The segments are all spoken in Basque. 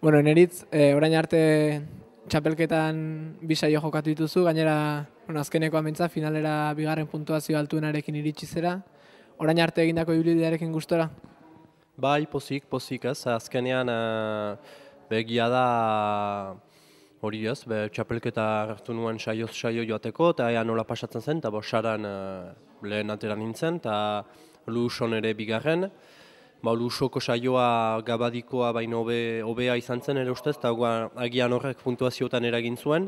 Bueno, Neritz, orain arte txapelketan bi saio jokatu dituzu, gainera azkeneko amintza finalera bigarren puntuazio altuenarekin iritsi zera. Orain arte egindako ibilbidearekin gustora? Bai, pozik ez, azkenean begia da hori ez, txapelketa hartu nuen saioz saio joateko, eta ea nola pasatzen zen, eta saran lehen atera nintzen, eta Luson ere bigarren. Lusoko saioa gabadikoa baino hobea izan zen ere ustez, eta agian horrek puntuazioetan eragin zuen.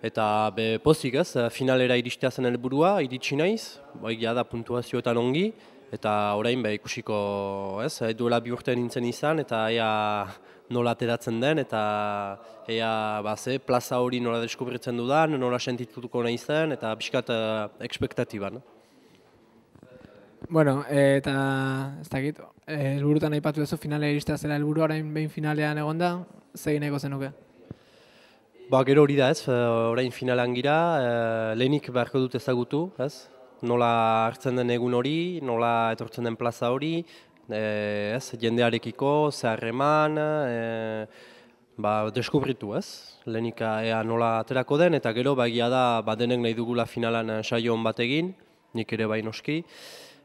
Eta pozik ez, finalera iristea zen helburua, iritsi naiz, egia da puntuazioetan ongi, eta orain ikusiko ez, duela bi urte nintzen izan, eta ea nola ateratzen den, eta ea plaza hori nola deskubritzen dudan, nola sentituko nahi zen, eta pixkat ekspektatiban. Bueno, eta ez dakit, helburutan aipatu duzu finalera iristea zela helburu, orain behin finalean egonda, ze nahiko zenuke? Gero hori da ez, orain finalan gira, lehenik beharko dut ezagutu, ez? Nola hartzen den egun hori, nola etortzen den plaza hori, jendearekiko, zeharreman, deskubritu ez, lehenik ea nola aterako den, eta gero egia da denek nahi dugula finalan saio hon bat egin, nik ere bai noski,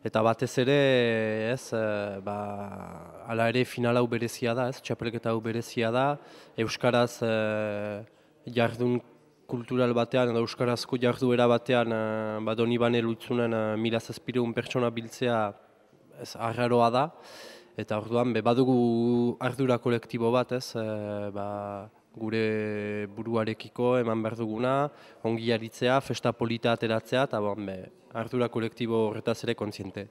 eta batez ere ez, hala ere final hau berezia da, ez, txapelketa hau berezia da, euskaraz jardun kultural batean edo euskarazko jarduera batean Donibane Lutzunen 1700 pertsona biltzea arraroa da, eta orduan badugu ardura kolektibo bat ez, gure buruarekiko eman behar duguna, ongi aritzea, festa polita ateratzea, eta ardura kolektibo horretaz ere kontziente.